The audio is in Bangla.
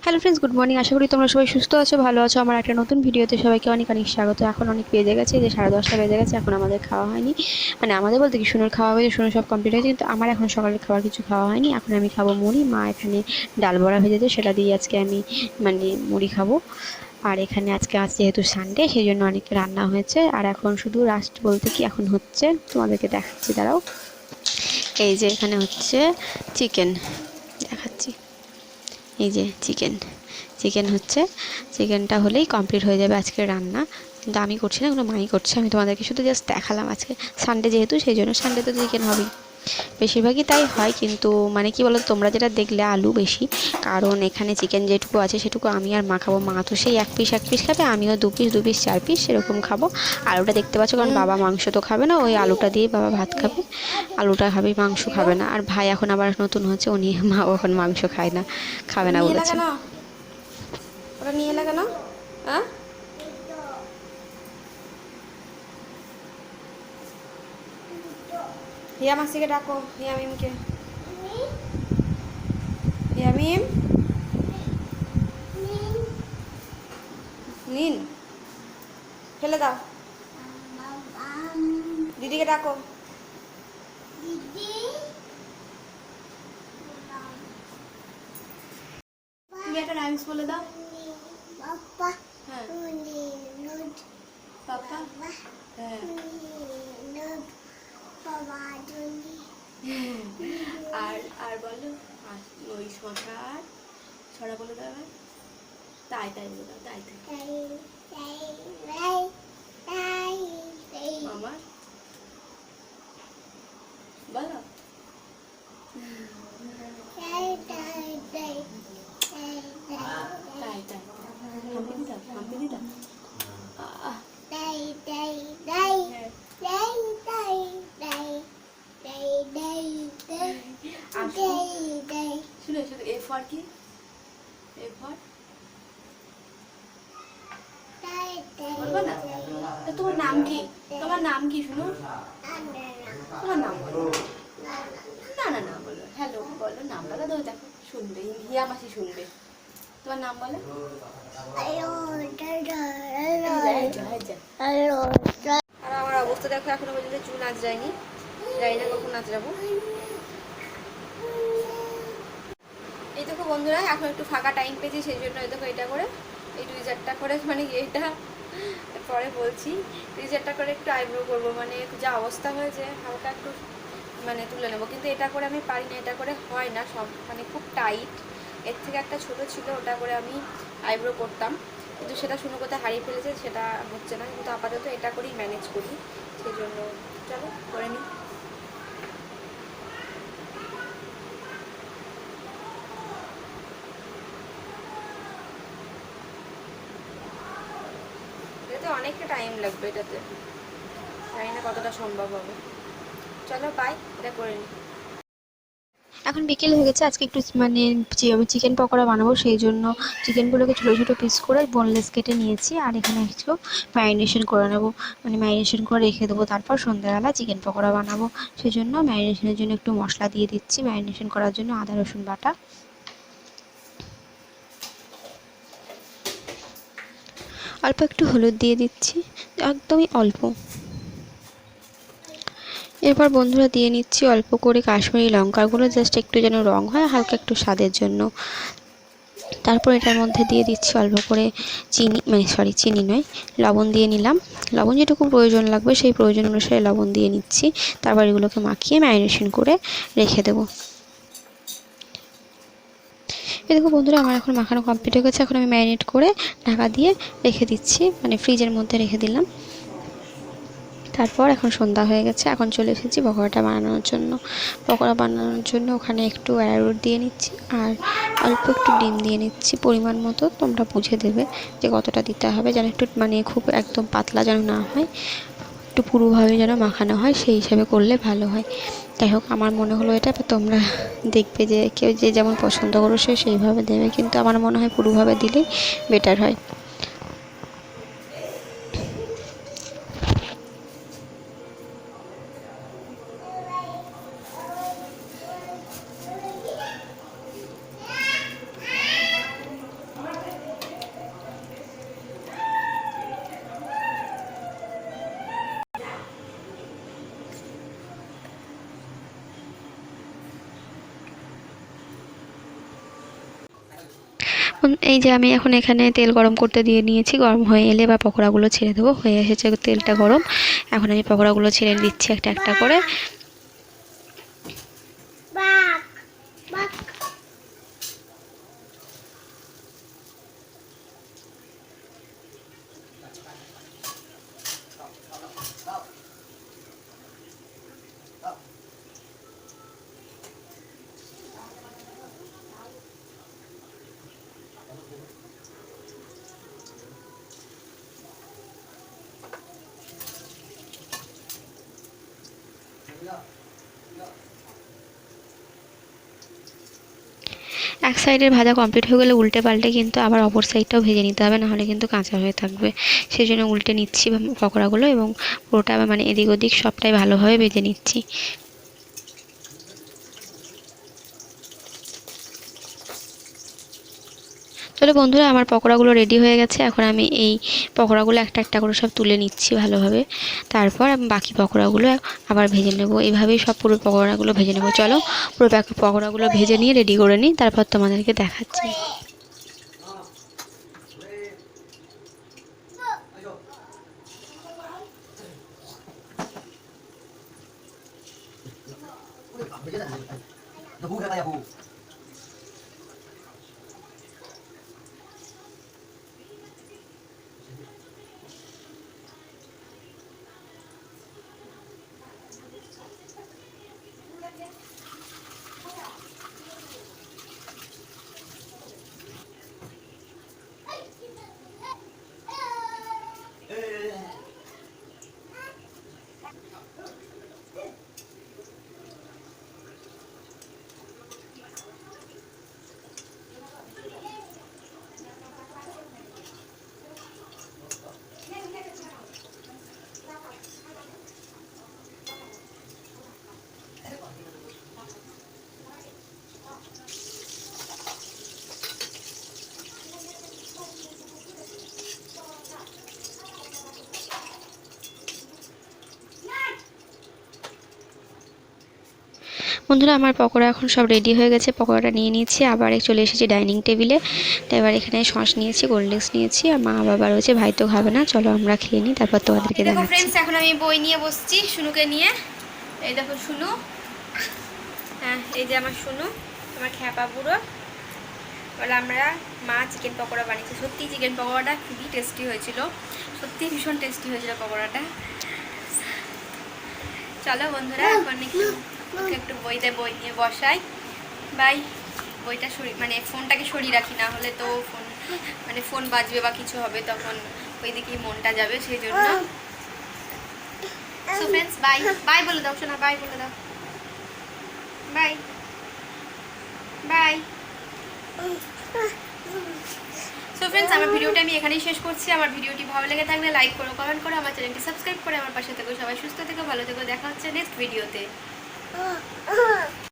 Hello friends, good morning. আশা করি তোমরা সবাই সুস্থ আছো, ভালো আছো। আমার একটা নতুন ভিডিওতে সবাইকে অনেক অনেক স্বাগত। এখন অনেক বেজে গেছে, যে 10:30 বেজে গেছে। এখন আমাদের খাওয়া হয়নি, মানে আমাদের বলতে কি শুনুর খাওয়া হয়েছে, শুনুর সব কমপ্লিট হয়েছে, কিন্তু আমার এখন সকালের খাবার কিছু খাওয়া হয়নি। এখন আমি খাবো মুড়ি। মা এখানে ডাল বড়া ভেজেছে, সেটা দিয়ে আজকে আমি মানে মুড়ি খাবো। আর এখানে আজ যেহেতু সানডে, সেই জন্য অনেক রান্না হয়েছে। আর এখন শুধু লাস্ট বলতে কি এখন হচ্ছে, তোমাদেরকে দেখাচ্ছি, দাঁড়াও। এই যে এখানে হচ্ছে চিকেন, দেখাচ্ছি। এই যে চিকেন হচ্ছে। চিকেনটা হলেই কমপ্লিট হয়ে যাবে আজকের রান্না। কিন্তু আমি করছি না, কোনো মাই করছে। আমি তোমাদেরকে শুধু জাস্ট দেখালাম। আজকে সানডে যেহেতু, সেই জন্য সানডে তো চিকেন হবেই, বেশিরভাগই তাই হয়। কিন্তু মানে কি বলো, তোমরা যেটা দেখলে আলু বেশি, কারণ এখানে চিকেন যেটুকু আছে সেটুকু আমি আর মা খাবো। মা তো সেই এক পিস খাবে, আমিও 2 পিস 4 পিস সেরকম খাবো। আলুটা দেখতে পাচ্ছ, কারণ বাবা মাংস তো খাবে না, ওই আলুটা দিয়ে বাবা ভাত খাবে। আলুটা খাবে, মাংস খাবে না। আর ভাই এখন আবার নতুন হচ্ছে, উনি এখন মাংস খায় না, খাবে না বলেছে। ওটা নিয়ে এলে কেন? হ্যাঁ, হিয়া মাসিকে ডাকো, হিয়ামিমকে। হিয়ামিম, নিন, ফেলে দাও। দিদিকে ডাকো। তুমি একটা রাইমস বলে দাও। হ্যাঁ, পাপা। হ্যাঁ, আর আর বলো, আর ওই শশার ছড়া বলে দাও এবার। তাই তাই বলে দাও, তাই তাই। আমার বলো। তাই তাই, হাম্পি দিদাও, হাম্পি দিদাও। শুনে শুধু এ ফর কি? এ ফর বলবো না? তোমার নাম কি? তোমার নাম কি শুনো? তোমার নাম বলো। না না না বলো, হ্যালো বলো, নাম বলো। দেখো শুনবে, হিয়া মাসি শুনবে। তোমার নাম বলো। আর আমার অবস্থা দেখো, এখনো পর্যন্ত চুল নাচ যায়নি, জানি না কখন নাচ যাবো। এই দেখো বন্ধুরা, এখন একটু ফাঁকা টাইম পেয়েছি, সেই জন্য এই দেখো এটা করে, এই 2-4টা করে, মানে এটা পরে বলছি, 2-4টা করে একটু আইব্রো করবো। মানে যা অবস্থা হয়েছে, হালকা একটু মানে তুলে নেবো। কিন্তু এটা করে আমি পারি না, এটা করে হয় না সব, মানে খুব টাইট। এর থেকে একটা ছোট ছিল, ওটা করে আমি আইব্রো করতাম, কিন্তু সেটা শুনে কোথায় হারিয়ে ফেলেছে, সেটা হচ্ছে না। কিন্তু আপাতত এটা করেই ম্যানেজ করি, সেই জন্য চলো করে নিই। এটাতে অনেকটা টাইম লাগবে, এটাতে জানি না কতটা সম্ভব হবে। চলো বাই, এটা করে নিই। এখন বিকেল হয়ে গেছে। আজকে একটু মানে চিকেন পকোড়া বানাবো, সেই জন্য চিকেনগুলোকে ছোটো ছোটো পিস করে বোনলেস কেটে নিয়েছি। আর এখানে একটু ম্যারিনেশন করে নেবো, মানে ম্যারিনেশন করে রেখে দেবো, তারপর সন্ধ্যাবেলা চিকেন পকোড়া বানাবো। সেই জন্য ম্যারিনেশনের জন্য একটু মশলা দিয়ে দিচ্ছি। ম্যারিনেশন করার জন্য আদা রসুন বাটা, অল্প একটু হলুদ দিয়ে দিচ্ছি, একদমই অল্প। এরপর বন্ধুরা দিয়ে নিচ্ছি অল্প করে কাশ্মীরি লঙ্কার গুঁড়ো, জাস্ট একটু যেন রং হয়, হালকা একটু স্বাদের জন্য। তারপর এটার মধ্যে দিয়ে দিচ্ছি অল্প করে চিনি, মানে চিনি নয়, লবণ দিয়ে নিলাম। লবণ যেটুকু প্রয়োজন লাগবে সেই প্রয়োজন অনুসারে লবণ দিয়ে নিচ্ছি। তারপর এগুলোকে মাখিয়ে ম্যারিনেশন করে রেখে দেবো। এই দেখো বন্ধুরা, আমার এখন মাখানো কমপ্লিট হয়ে গেছে। এখন আমি ম্যারিনেট করে ঢাকা দিয়ে রেখে দিচ্ছি, মানে ফ্রিজের মধ্যে রেখে দিলাম। তারপর এখন সন্ধ্যা হয়ে গেছে, এখন চলে এসেছি পকোড়াটা বানানোর জন্য। পকোড়া বানানোর জন্য ওখানে একটু অ্যারারুট দিয়ে নিচ্ছি, আর অল্প একটু ডিম দিয়ে নিচ্ছি, পরিমাণ মতো। তোমরা বুঝে দেবে যে কতটা দিতে হবে, যেন একটু মানে খুব একদম পাতলা যেন না হয়, একটু পুরোভাবে যেন মাখানো হয়, সেই হিসাবে করলে ভালো হয়। যাই হোক, আমার মনে হলো এটা, তোমরা দেখবে যে কেউ যে যেমন পছন্দ করো সে সেইভাবে দেবে, কিন্তু আমার মনে হয় পুরোভাবে দিলেই বেটার হয়। এই যে আমি এখন এখানে তেল গরম করতে দিয়ে নিয়েছি, গরম হয়ে এলে বা পকোড়াগুলো ছেড়ে দেবো। হয়ে এসেছে তেলটা গরম, এখন আমি পকোড়াগুলো ছেড়ে দিচ্ছি একটা একটা করে। এক সাইডের ভাজা কমপ্লিট হয়ে গেলে উল্টে পাল্টে কিন্তু আবার অপর সাইডটাও ভেজে নিতে হবে, নাহলে কিন্তু কাঁচা হয়ে থাকবে। সেই জন্য উল্টে নিচ্ছি পকোড়াগুলো এবং পুরোটা মানে এদিক ওদিক সবটাই ভালোভাবে ভেজে নিচ্ছি। চলো বন্ধুরা, আমার পকোড়াগুলো রেডি হয়ে গেছে। এখন আমি এই পকোড়াগুলো একটা একটা করে সব তুলে নিচ্ছি ভালোভাবে, তারপর আমি বাকি পকোড়াগুলো আবার ভেজে নেব। এইভাবেই সব পুরো পকোড়াগুলো ভেজে নেব। চলো পুরো পকোড়াগুলো ভেজে নিয়ে রেডি করে নিই, তারপর তোমাদেরকে দেখাচ্ছি। বন্ধুরা, আমার পকোড়া এখন সব রেডি হয়ে গেছে। পকোড়াটা নিয়ে নিয়েছি, আবার চলে এসেছি ডাইনিং টেবিলে। এবার এখানে সস নিয়েছি, কোল্ড ড্রিঙ্কস নিয়েছি, আর মা বাবা রয়েছে, ভাই তো খাবে না। চলো আমরা খেয়ে নিই, তারপর তোমাদেরকে দেখো দেখাচ্ছি। ফ্রেন্ডস, এখন আমি বই নিয়ে বসছি শুনুকে নিয়ে। এই দেখো শুনু, হ্যাঁ এই যে আমার শুনু, আমার খ্যাপা বুড়ো। বলে আমরা মা চিকেন পকোড়া বানিয়েছি। সত্যি চিকেন পকোড়াটা খুবই টেস্টি হয়েছিল, সত্যি ভীষণ টেস্টি হয়েছিল পকোড়াটা। চলো বন্ধুরা, এখন একটু বই নিয়ে বসাই। বাই। বইটা মানে ফোনটাকে সরিয়ে রাখি, না হলে তো ফোন বাজবে বা কিছু হবে, তখন ওই দিকেই মনটা যাবে, সেই জন্য। সো ফ্রেন্ডস, বাই বাই বলে দাও শোনা, বাই বলে দাও, বাই বাই। সো ফ্রেন্ডস, আমার ভিডিওটা আমি এখানেই শেষ করছি। আমার ভিডিওটি ভালো লেগে থাকলে লাইক করো, কমেন্ট করো, আমার চ্যানেলটি সাবস্ক্রাইব করে আমার পাশে থেকো। সবাই সুস্থ থেকো, ভালো থেকো, দেখা হচ্ছে নেক্সট ভিডিওতে।